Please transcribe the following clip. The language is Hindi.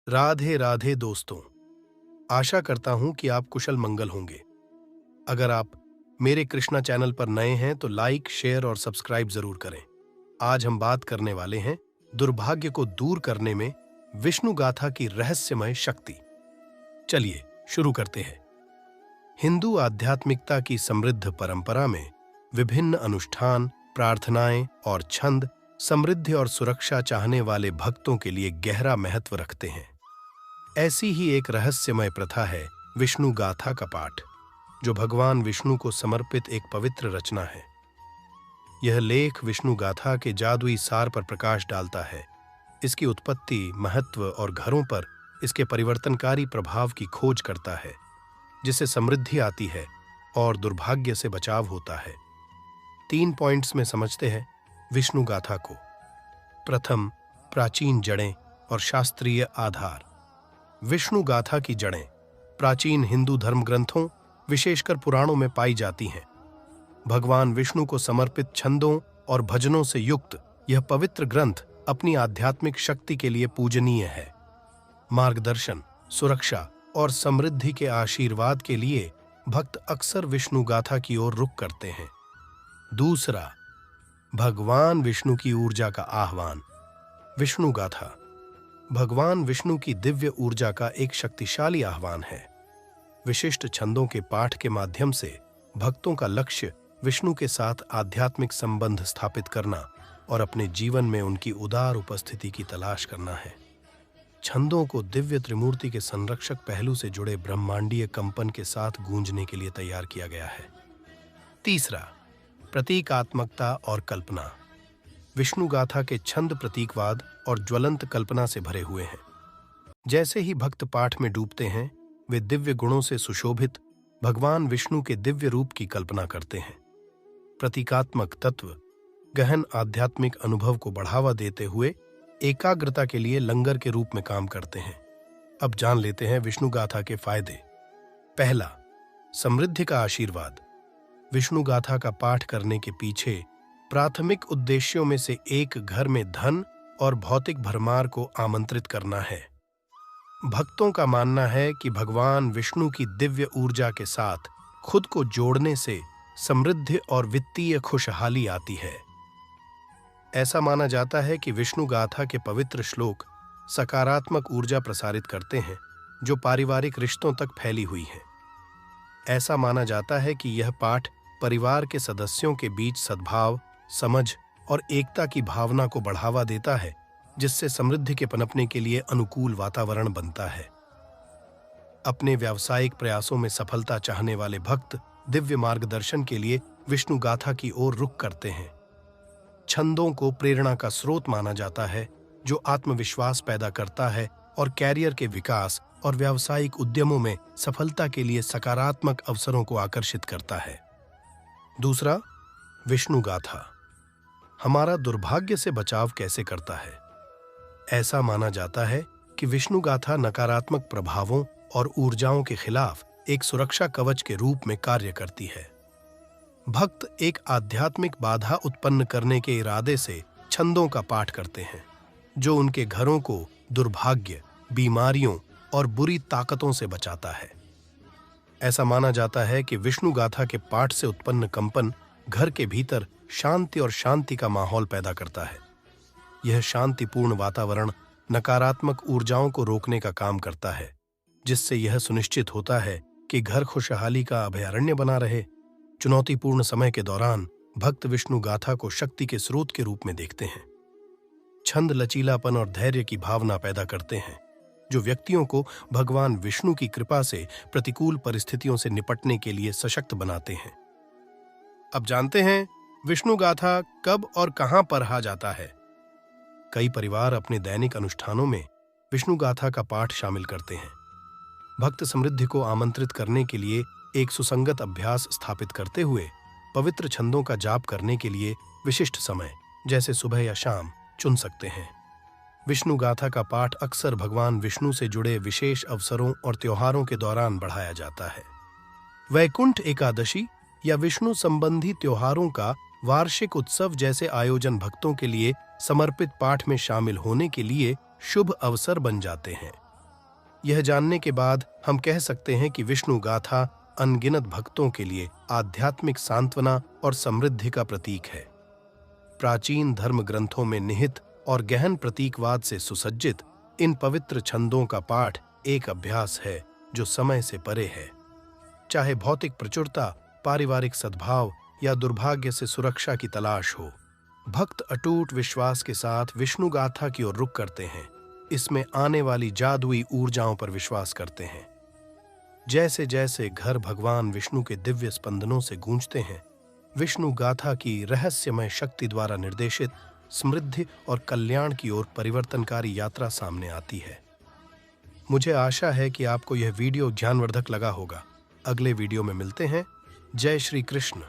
राधे राधे दोस्तों। आशा करता हूं कि आप कुशल मंगल होंगे। अगर आप मेरे कृष्णा चैनल पर नए हैं तो लाइक, शेयर और सब्सक्राइब जरूर करें। आज हम बात करने वाले हैं दुर्भाग्य को दूर करने में विष्णु गाथा की रहस्यमय शक्ति। चलिए शुरू करते हैं। हिंदू आध्यात्मिकता की समृद्ध परंपरा में विभिन्न अनुष्ठान, प्रार्थनाएं और छंद समृद्धि और सुरक्षा चाहने वाले भक्तों के लिए गहरा महत्व रखते हैं। ऐसी ही एक रहस्यमय प्रथा है विष्णु गाथा का पाठ, जो भगवान विष्णु को समर्पित एक पवित्र रचना है। यह लेख विष्णु गाथा के जादुई सार पर प्रकाश डालता है, इसकी उत्पत्ति, महत्व और घरों पर इसके परिवर्तनकारी प्रभाव की खोज करता है, जिससे समृद्धि आती है और दुर्भाग्य से बचाव होता है। 3 पॉइंट्स में समझते हैं विष्णु गाथा को। प्रथम, प्राचीन जड़ें और शास्त्रीय आधार। विष्णु गाथा की जड़ें प्राचीन हिंदू धर्म ग्रंथों, विशेषकर पुराणों में पाई जाती हैं। भगवान विष्णु को समर्पित छंदों और भजनों से युक्त यह पवित्र ग्रंथ अपनी आध्यात्मिक शक्ति के लिए पूजनीय है। मार्गदर्शन, सुरक्षा और समृद्धि के आशीर्वाद के लिए भक्त अक्सर विष्णु गाथा की ओर रुख करते हैं। दूसरा, भगवान विष्णु की ऊर्जा का आह्वान। विष्णु गाथा भगवान विष्णु की दिव्य ऊर्जा का एक शक्तिशाली आह्वान है। विशिष्ट छंदों के पाठ के माध्यम से भक्तों का लक्ष्य विष्णु के साथ आध्यात्मिक संबंध स्थापित करना और अपने जीवन में उनकी उदार उपस्थिति की तलाश करना है। छंदों को दिव्य त्रिमूर्ति के संरक्षक पहलू से जुड़े ब्रह्मांडीय कंपन के साथ गूंजने के लिए तैयार किया गया है। तीसरा, प्रतीकात्मकता और कल्पना। विष्णु गाथा के छंद प्रतीकवाद और ज्वलंत कल्पना से भरे हुए हैं। जैसे ही भक्त पाठ में डूबते हैं, वे दिव्य गुणों से सुशोभित भगवान विष्णु के दिव्य रूप की कल्पना करते हैं। प्रतीकात्मक तत्व गहन आध्यात्मिक अनुभव को बढ़ावा देते हुए एकाग्रता के लिए लंगर के रूप में काम करते हैं। अब जान लेते हैं विष्णु गाथा के फायदे। पहला, समृद्धि का आशीर्वाद। विष्णु गाथा का पाठ करने के पीछे प्राथमिक उद्देश्यों में से एक घर में धन और भौतिक भरमार को आमंत्रित करना है। भक्तों का मानना है कि भगवान विष्णु की दिव्य ऊर्जा के साथ खुद को जोड़ने से समृद्धि और वित्तीय खुशहाली आती है। ऐसा माना जाता है कि विष्णु गाथा के पवित्र श्लोक सकारात्मक ऊर्जा प्रसारित करते हैं, जो पारिवारिक रिश्तों तक फैली हुई है। ऐसा माना जाता है कि यह पाठ परिवार के सदस्यों के बीच सद्भाव, समझ और एकता की भावना को बढ़ावा देता है, जिससे समृद्धि के पनपने के लिए अनुकूल वातावरण बनता है। अपने व्यावसायिक प्रयासों में सफलता चाहने वाले भक्त दिव्य मार्गदर्शन के लिए विष्णु गाथा की ओर रुख करते हैं। छंदों को प्रेरणा का स्रोत माना जाता है, जो आत्मविश्वास पैदा करता है और कैरियर के विकास और व्यावसायिक उद्यमों में सफलता के लिए सकारात्मक अवसरों को आकर्षित करता है। दूसरा, विष्णु गाथा हमारा दुर्भाग्य से बचाव कैसे करता है। ऐसा माना जाता है कि विष्णु गाथा नकारात्मक प्रभावों और ऊर्जाओं के खिलाफ एक सुरक्षा कवच के रूप में कार्य करती है। भक्त एक आध्यात्मिक बाधा उत्पन्न करने के इरादे से छंदों का पाठ करते हैं, जो उनके घरों को दुर्भाग्य, बीमारियों और बुरी ताकतों से बचाता है। ऐसा माना जाता है कि विष्णु गाथा के पाठ से उत्पन्न कंपन घर के भीतर शांति और शांति का माहौल पैदा करता है। यह शांतिपूर्ण वातावरण नकारात्मक ऊर्जाओं को रोकने का काम करता है, जिससे यह सुनिश्चित होता है कि घर खुशहाली का अभयारण्य बना रहे। चुनौतीपूर्ण समय के दौरान भक्त विष्णु गाथा को शक्ति के स्रोत के रूप में देखते हैं। छंद लचीलापन और धैर्य की भावना पैदा करते हैं, जो व्यक्तियों को भगवान विष्णु की कृपा से प्रतिकूल परिस्थितियों से निपटने के लिए सशक्त बनाते हैं। अब जानते हैं विष्णु गाथा कब और कहां पढ़ा जाता है। कई परिवार अपने दैनिक अनुष्ठानों में विष्णु गाथा का पाठ शामिल करते हैं। भक्त समृद्धि को आमंत्रित करने के लिए एक सुसंगत अभ्यास स्थापित करते हुए पवित्र छंदों का जाप करने के लिए विशिष्ट समय, जैसे सुबह या शाम, चुन सकते हैं। विष्णु गाथा का पाठ अक्सर भगवान विष्णु से जुड़े विशेष अवसरों और त्योहारों के दौरान बढ़ाया जाता है। वैकुंठ एकादशी या विष्णु संबंधी त्योहारों का वार्षिक उत्सव जैसे आयोजन भक्तों के लिए समर्पित पाठ में शामिल होने के लिए शुभ अवसर बन जाते हैं। यह जानने के बाद हम कह सकते हैं कि विष्णु गाथा अनगिनत भक्तों के लिए आध्यात्मिक सांत्वना और समृद्धि का प्रतीक है। प्राचीन धर्म ग्रंथों में निहित और गहन प्रतीकवाद से सुसज्जित इन पवित्र छंदों का पाठ एक अभ्यास है जो समय से परे है। चाहे भौतिक प्रचुरता, पारिवारिक सद्भाव या दुर्भाग्य से सुरक्षा की तलाश हो, भक्त अटूट विश्वास के साथ विष्णु गाथा की ओर रुख करते हैं। इसमें आने वाली जादुई ऊर्जाओं पर विश्वास करते हैं। जैसे जैसे घर भगवान विष्णु के दिव्य स्पंदनों से गूंजते हैं, विष्णु गाथा की रहस्यमय शक्ति द्वारा निर्देशित समृद्धि और कल्याण की ओर परिवर्तनकारी यात्रा सामने आती है। मुझे आशा है कि आपको यह वीडियो ज्ञानवर्धक लगा होगा। अगले वीडियो में मिलते हैं। जय श्री कृष्ण।